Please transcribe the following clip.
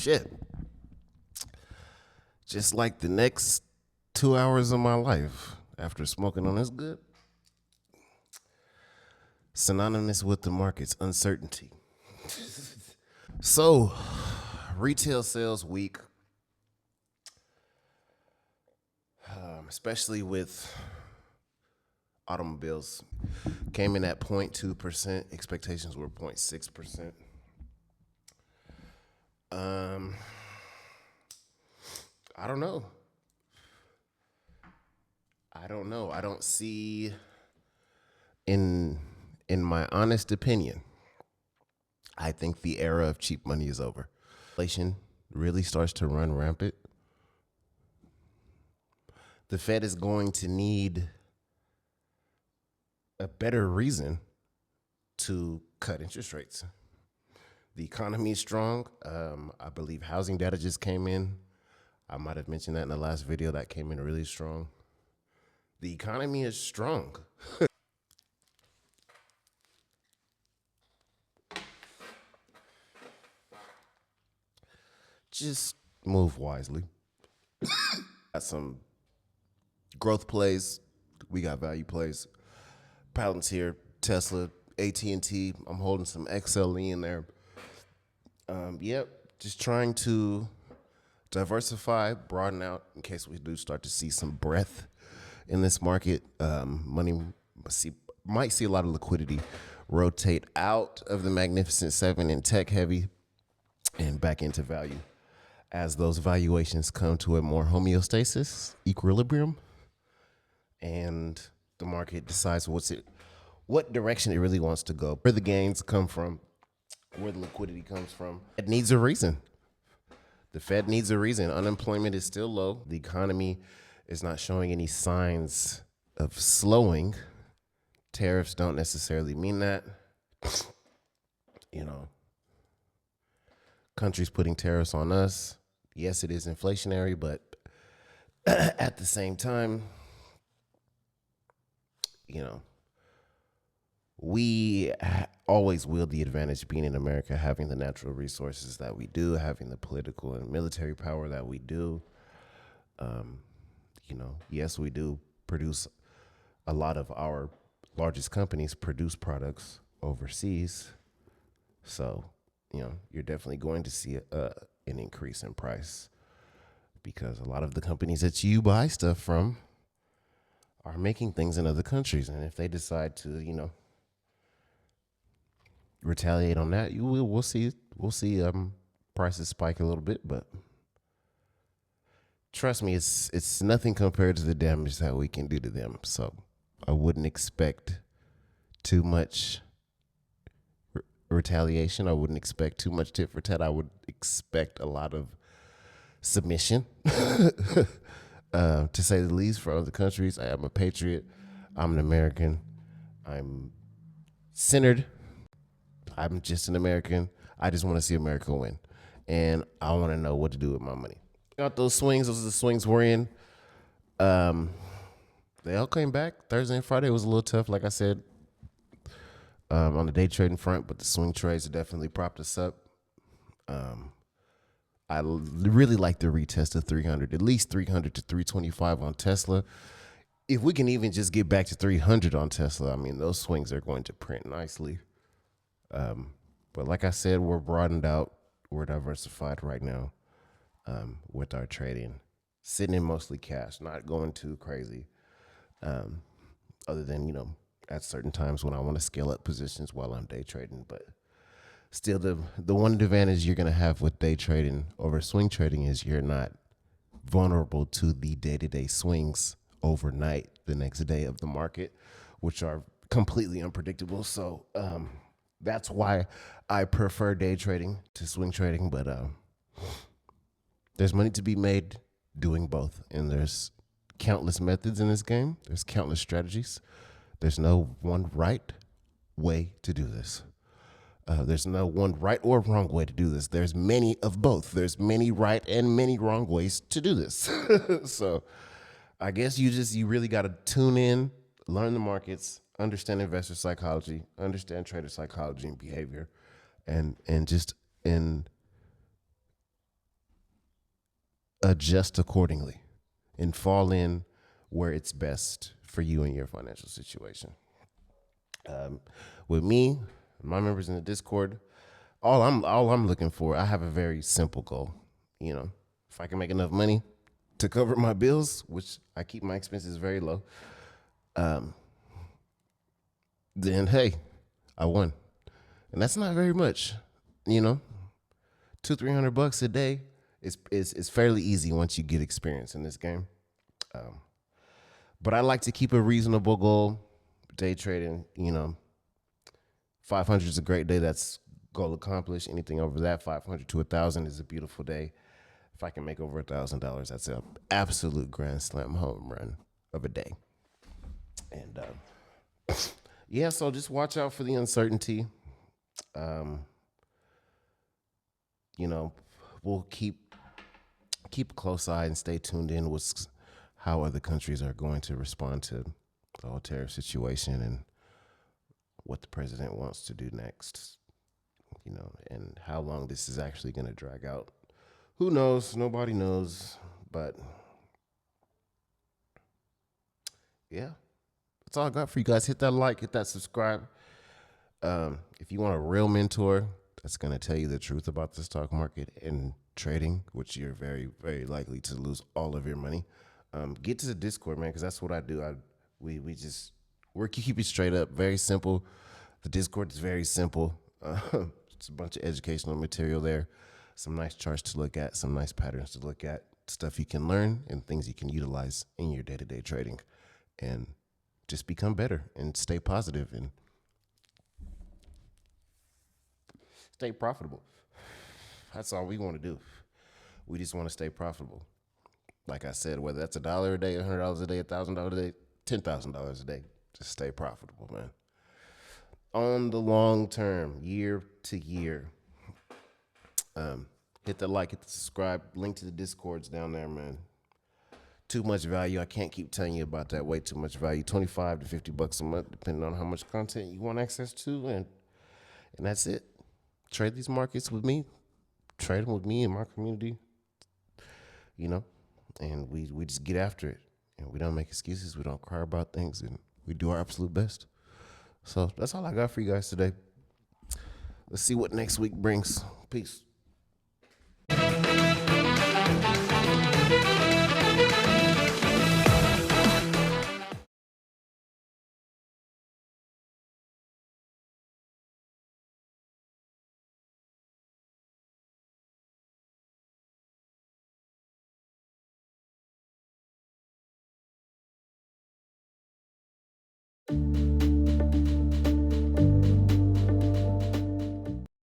shit. Just like the next 2 hours of my life after smoking on this good. Synonymous with the market's uncertainty. So, retail sales week, especially with automobiles, came in at 0.2%. Expectations were 0.6%. I don't know. I don't see, in my honest opinion, I think the era of cheap money is over. Inflation really starts to run rampant. The Fed is going to need a better reason to cut interest rates. The economy is strong. I believe housing data just came in. I might have mentioned that in the last video. That came in really strong. The economy is strong. Just move wisely. Got some growth plays. We got value plays. Palantir, Tesla, AT&T. I'm holding some XLE in there. Just trying to diversify, broaden out in case we do start to see some breadth in this market. Money might see a lot of liquidity rotate out of the Magnificent Seven and tech heavy and back into value as those valuations come to a more homeostasis, equilibrium, and the market decides what direction it really wants to go, where the gains come from, where the liquidity comes from. It needs a reason. The Fed needs a reason. Unemployment is still low. The economy is not showing any signs of slowing. Tariffs don't necessarily mean that. Countries putting tariffs on us. Yes, it is inflationary, but at the same time, we always wield the advantage being in America, having the natural resources that we do, having the political and military power that we do. Yes, we do produce a lot of our largest companies produce products overseas. So, you're definitely going to see an increase in price because a lot of the companies that you buy stuff from are making things in other countries. And if they decide to, retaliate on that, we'll see prices spike a little bit, but trust me, it's nothing compared to the damage that we can do to them. So I wouldn't expect too much retaliation. I wouldn't expect too much tit for tat. I would expect a lot of submission, to say the least, for other countries. I am a patriot. I'm an American. I'm centered. I'm just an American. I just want to see America win. And I want to know what to do with my money. Got those swings. Those are the swings we're in. They all came back. Thursday and Friday was a little tough, like I said, on the day trading front, but the swing trades definitely propped us up. I really like the retest of 300, at least 300 to 325 on Tesla. If we can even just get back to 300 on Tesla, those swings are going to print nicely. But like I said, we're broadened out. We're diversified right now with our trading, sitting in mostly cash, not going too crazy. Other than, at certain times when I want to scale up positions while I'm day trading. But still, the one advantage you're going to have with day trading over swing trading is you're not vulnerable to the day-to-day swings overnight, the next day of the market, which are completely unpredictable. So that's why I prefer day trading to swing trading. But there's money to be made doing both. And there's countless methods in this game. There's countless strategies. There's no one right way to do this. There's no one right or wrong way to do this. There's many of both. There's many right and many wrong ways to do this. So I guess you really got to tune in, learn the markets, understand investor psychology, understand trader psychology and behavior, and adjust accordingly and fall in where it's best for you and your financial situation. With me, my members in the Discord, all I'm looking for, I have a very simple goal. You know, if I can make enough money to cover my bills, which I keep my expenses very low, then hey, I won. And that's not very much, you know. 200-300 bucks a day is fairly easy once you get experience in this game. But I like to keep a reasonable goal. Day trading, 500 is a great day. That's goal accomplished. Anything over that, 500 to 1,000 is a beautiful day. If I can make over $1,000, that's an absolute grand slam home run of a day. And yeah, so just watch out for the uncertainty. We'll keep a close eye and stay tuned in with how other countries are going to respond to the whole tariff situation and what the president wants to do next, and how long this is actually going to drag out. Who knows? Nobody knows. But yeah, that's all I got for you guys. Hit that like, hit that subscribe. If you want a real mentor that's going to tell you the truth about the stock market and trading, which you're very, very likely to lose all of your money, get to the Discord, man, because that's what I do. We keep it straight up, very simple. The Discord is very simple. It's a bunch of educational material there, some nice charts to look at, some nice patterns to look at, stuff you can learn and things you can utilize in your day-to-day trading, and just become better and stay positive and stay profitable. That's all we want to do. We just want to stay profitable. Like I said, whether that's $1 a day, $100 a day, $1,000 a day, $10,000 a day, just stay profitable, man. On the long term, year to year. Hit the like, hit the subscribe, link to the Discords down there, man. Too much value. I can't keep telling you about that. Way too much value. 25 to 50 bucks a month, depending on how much content you want access to, and that's it. Trade these markets with me. Trade them with me and my community. And we just get after it. And we don't make excuses. We don't cry about things, and we do our absolute best. So that's all I got for you guys today. Let's see what next week brings. Peace.